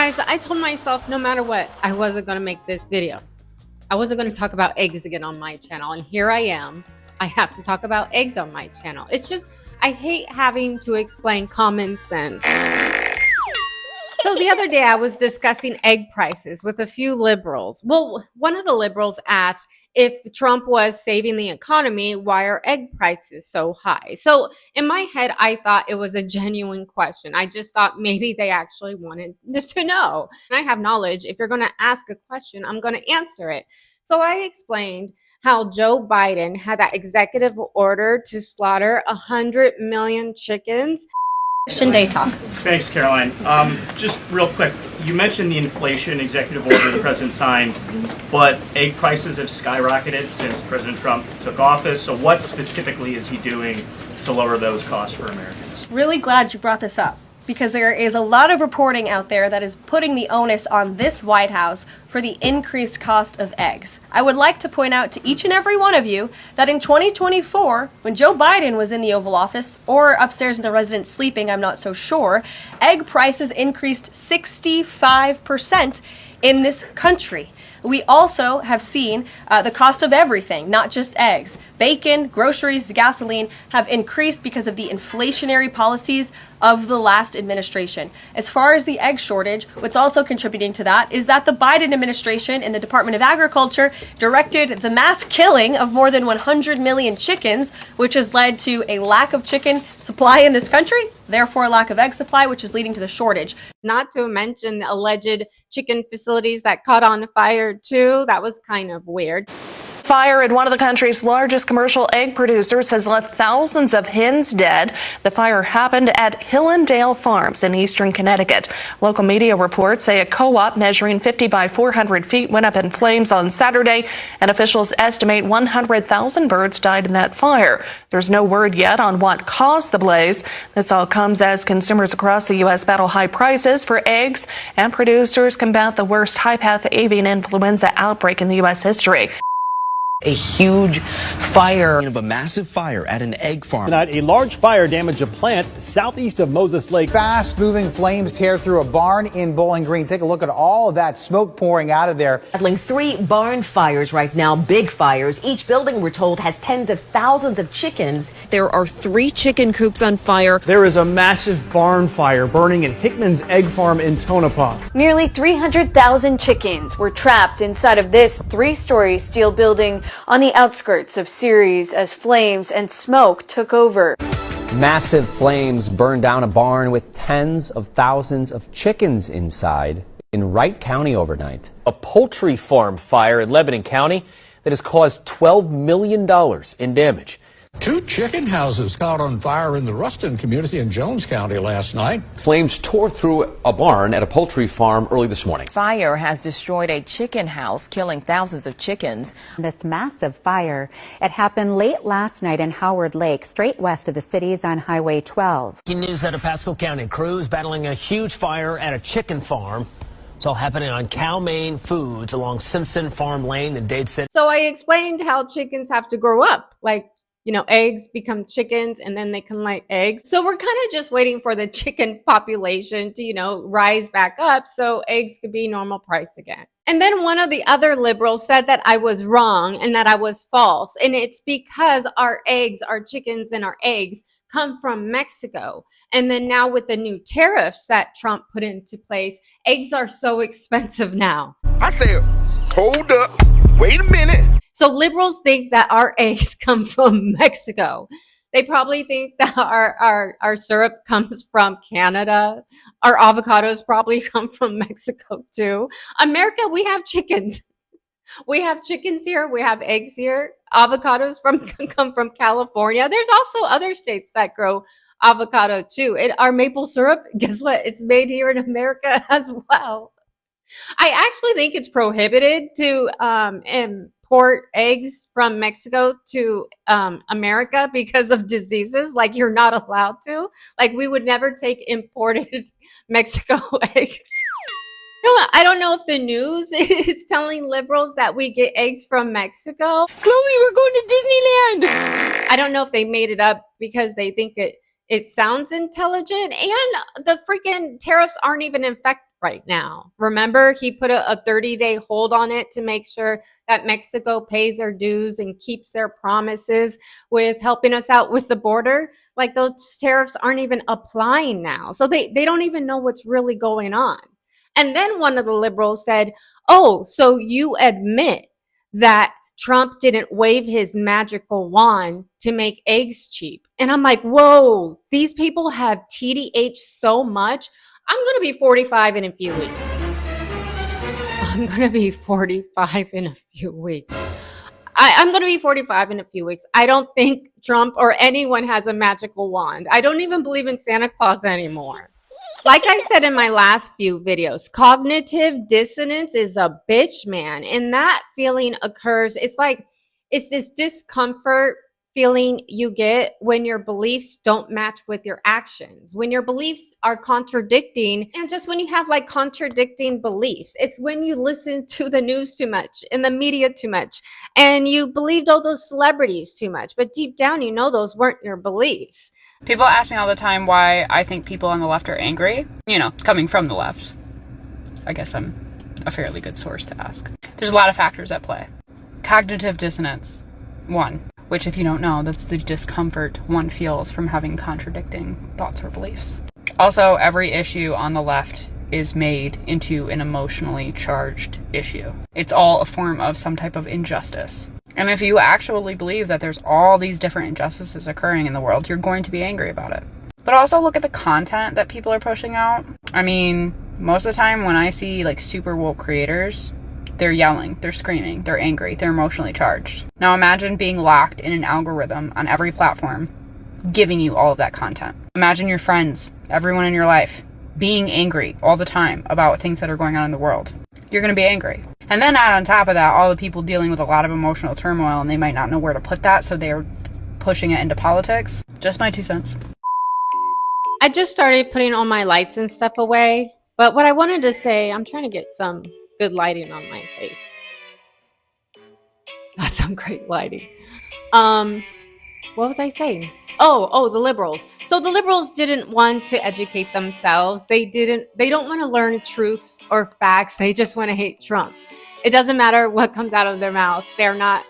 Guys, I told myself no matter what, I wasn't going to make this video. I wasn't going to talk about eggs again on my channel. And here I am. I have to talk about eggs on my channel. It's just, I hate having to explain common sense. So the other day I was discussing egg prices with a few liberals. Well, one of the liberals asked if Trump was saving the economy, why are egg prices so high? So in my head, I thought it was a genuine question. I just thought maybe they actually wanted just to know. And I have knowledge. If you're going to ask a question, I'm going to answer it. So I explained how Joe Biden had that executive order to slaughter 100 million chickens. Question Day Talk. Thanks, Caroline. Just real quick, you mentioned the inflation executive order the president signed, but egg prices have skyrocketed since President Trump took office. So what specifically is he doing to lower those costs for Americans? Really glad you brought this up, because there is a lot of reporting out there that is putting the onus on this White House for the increased cost of eggs. I would like to point out to each and every one of you that in 2024, when Joe Biden was in the Oval Office, or upstairs in the residence sleeping, I'm not so sure, egg prices increased 65% in this country. We also have seen the cost of everything, not just eggs. Bacon, groceries, gasoline have increased because of the inflationary policies of the last administration. As far as the egg shortage, what's also contributing to that is that the Biden administration in the Department of Agriculture directed the mass killing of more than 100 million chickens, which has led to a lack of chicken supply in this country, therefore a lack of egg supply, which is leading to the shortage. Not to mention the alleged chicken facilities that caught on fire too. That was kind of weird. Fire at one of the country's largest commercial egg producers has left thousands of hens dead. The fire happened at Hillendale Farms in eastern Connecticut. Local media reports say a co-op measuring 50 by 400 feet went up in flames on Saturday, and officials estimate 100,000 birds died in that fire. There's no word yet on what caused the blaze. This all comes as consumers across the U.S. battle high prices for eggs, and producers combat the worst high-path avian influenza outbreak in the U.S. history. A huge fire. Of a massive fire at an egg farm. Tonight, a large fire damaged a plant southeast of Moses Lake. Fast-moving flames tear through a barn in Bowling Green. Take a look at all of that smoke pouring out of there. Battling 3 barn fires right now, big fires. Each building, we're told, has tens of thousands of chickens. There are 3 chicken coops on fire. There is a massive barn fire burning in Hickman's egg farm in Tonopah. Nearly 300,000 chickens were trapped inside of this 3-story steel building on the outskirts of Ceres as flames and smoke took over. Massive flames burned down a barn with tens of thousands of chickens inside in Wright County overnight. A poultry farm fire in Lebanon County that has caused $12 million in damage. 2 chicken houses caught on fire in the Ruston community in Jones County last night. Flames tore through a barn at a poultry farm early this morning. Fire has destroyed a chicken house, killing thousands of chickens. This massive fire, it happened late last night in Howard Lake, straight west of the cities on Highway 12. News out of Pasco County. Crews battling a huge fire at a chicken farm. It's all happening on Cal-Maine Foods along Simpson Farm Lane in Dade City. So I explained how chickens have to grow up, like, you know, eggs become chickens and then they can lay eggs. So we're kind of just waiting for the chicken population to, you know, rise back up so eggs could be normal price again. And then one of the other liberals said that I was wrong and that I was false. And it's because our eggs, our chickens and our eggs come from Mexico. And then now with the new tariffs that Trump put into place, eggs are so expensive now. I said, hold up, wait a minute. So liberals think that our eggs come from Mexico. They probably think that our syrup comes from Canada. Our avocados probably come from Mexico too. America, we have chickens. We have chickens here. We have eggs here. Avocados come from California. There's also other states that grow avocado too. Our maple syrup, guess what? It's made here in America as well. I actually think it's prohibited to import eggs from Mexico to America because of diseases. Like, you're not allowed to. Like, we would never take imported Mexico eggs. No, I don't know if the news is telling liberals that we get eggs from Mexico. Chloe, we're going to Disneyland. I don't know if they made it up because they think it sounds intelligent, and the freaking tariffs aren't even right now. Remember, he put a 30-day hold on it to make sure that Mexico pays their dues and keeps their promises with helping us out with the border. Like, those tariffs aren't even applying now. So they don't even know what's really going on. And then one of the liberals said, oh, so you admit that Trump didn't wave his magical wand to make eggs cheap. And I'm like, whoa, these people have TDH so much. I'm going to be 45 in a few weeks. I'm going to be 45 in a few weeks. I'm going to be 45 in a few weeks. I don't think Trump or anyone has a magical wand. I don't even believe in Santa Claus anymore. Like I said in my last few videos, cognitive dissonance is a bitch, man. And that feeling occurs. It's this discomfort feeling you get when your beliefs don't match with your actions, when your beliefs are contradicting, and just when you have like contradicting beliefs. It's when you listen to the news too much and the media too much, and you believed all those celebrities too much, but deep down you know those weren't your beliefs. People ask me all the time why I think people on the left are angry. You know, coming from the left. I guess I'm a fairly good source to ask. There's a lot of factors at play. Cognitive dissonance, one. Which, if you don't know, that's the discomfort one feels from having contradicting thoughts or beliefs. Also, every issue on the left is made into an emotionally charged issue. It's all a form of some type of injustice. And if you actually believe that there's all these different injustices occurring in the world, you're going to be angry about it. But also look at the content that people are pushing out. I mean, most of the time when I see like super woke creators, they're yelling, they're screaming, they're angry, they're emotionally charged. Now imagine being locked in an algorithm on every platform, giving you all of that content. Imagine your friends, everyone in your life, being angry all the time about things that are going on in the world. You're going to be angry. And then add on top of that, all the people dealing with a lot of emotional turmoil, and they might not know where to put that, so they're pushing it into politics. Just my 2 cents. I just started putting all my lights and stuff away, but what I wanted to say, I'm trying to get some good lighting on my face. That's some great lighting. What was I saying? Oh, the liberals. So the liberals didn't want to educate themselves. They don't want to learn truths or facts. They just want to hate Trump. It doesn't matter what comes out of their mouth. They're not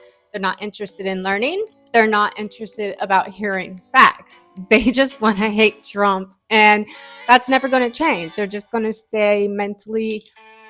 interested in learning. They're not interested about hearing facts. They just want to hate Trump, and that's never going to change. They're just going to stay mentally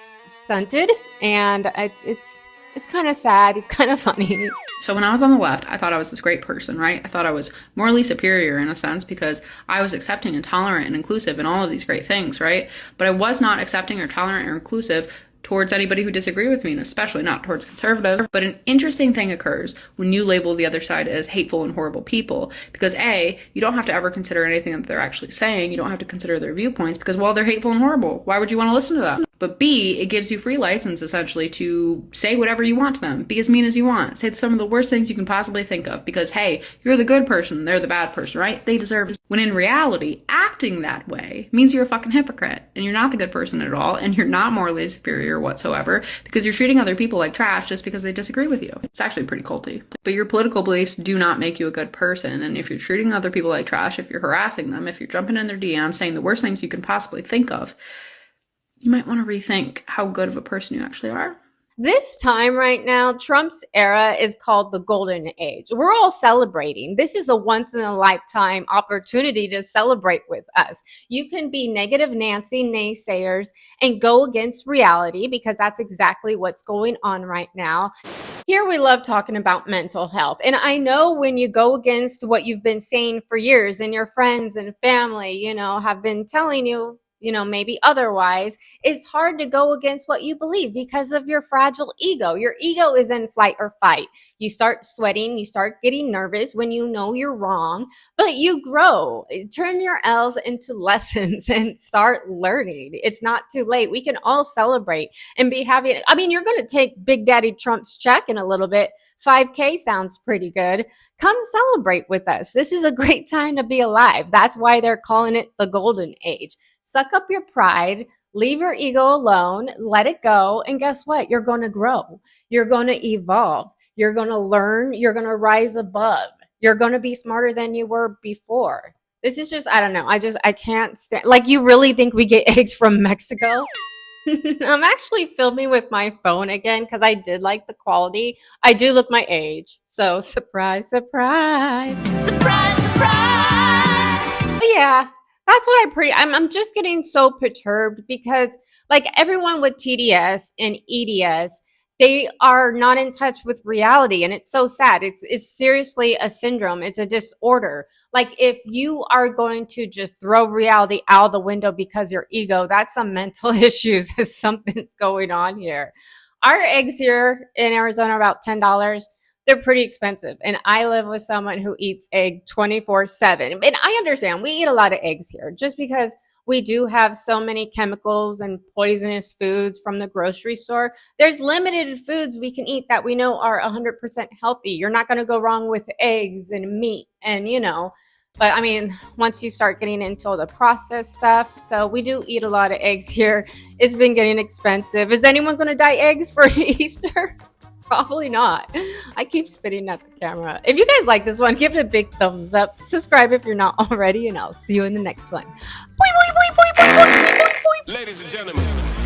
stunted, and it's kind of sad. It's kind of funny. So when I was on the left, I thought I was this great person, right? I thought I was morally superior in a sense because I was accepting and tolerant and inclusive and all of these great things, right? But I was not accepting or tolerant or inclusive towards anybody who disagreed with me, and especially not towards conservatives. But an interesting thing occurs when you label the other side as hateful and horrible people, because A, you don't have to ever consider anything that they're actually saying. You don't have to consider their viewpoints because, well, they're hateful and horrible. Why would you want to listen to them? But B, it gives you free license, essentially, to say whatever you want to them. Be as mean as you want. Say some of the worst things you can possibly think of. Because, hey, you're the good person, they're the bad person, right? They deserve it. When in reality, acting that way means you're a fucking hypocrite. And you're not the good person at all. And you're not morally superior whatsoever. Because you're treating other people like trash just because they disagree with you. It's actually pretty culty. But your political beliefs do not make you a good person. And if you're treating other people like trash, if you're harassing them, if you're jumping in their DMs, saying the worst things you can possibly think of, you might want to rethink how good of a person you actually are. This time right now, Trump's era is called the golden age. We're all celebrating. This is a once in a lifetime opportunity to celebrate with us. You can be negative Nancy naysayers and go against reality, because that's exactly what's going on right now. Here we love talking about mental health. And I know when you go against what you've been saying for years and your friends and family, have been telling you, maybe otherwise, it's hard to go against what you believe because of your fragile ego. Your ego is in flight or fight. You start sweating, you start getting nervous when you know you're wrong, but you grow. Turn your L's into lessons and start learning. It's not too late. We can all celebrate and be happy. I mean, you're going to take Big Daddy Trump's check in a little bit. 5K sounds pretty good. Come celebrate with us. This is a great time to be alive. That's why they're calling it the golden age. Suck up your pride, leave your ego alone, let it go, and guess what? You're going to grow. You're going to evolve. You're going to learn. You're going to rise above. You're going to be smarter than you were before. This is just, I don't know. I can't stand. Like, you really think we get eggs from Mexico? I'm actually filming with my phone again because I did like the quality. I do look my age. So surprise, surprise. Surprise, surprise. But yeah, that's what I'm just getting so perturbed because like everyone with TDS and EDS, they are not in touch with reality, and it's so sad. It's seriously a syndrome. It's a disorder. Like if you are going to just throw reality out the window because your ego, that's some mental issues. Something's going on here. Our eggs here in Arizona are about $10. They're pretty expensive, and I live with someone who eats egg 24/7. And I understand we eat a lot of eggs here just because we do have so many chemicals and poisonous foods from the grocery store. There's limited foods we can eat that we know are 100% healthy. You're not going to go wrong with eggs and meat and, but I mean, once you start getting into all the processed stuff, so we do eat a lot of eggs here. It's been getting expensive. Is anyone going to dye eggs for Easter? Probably not. I keep spitting at the camera. If you guys like this one, give it a big thumbs up. Subscribe if you're not already, and I'll see you in the next one. Boing, boing, boing, boing, boing, boing, boing, boing. Ladies and gentlemen.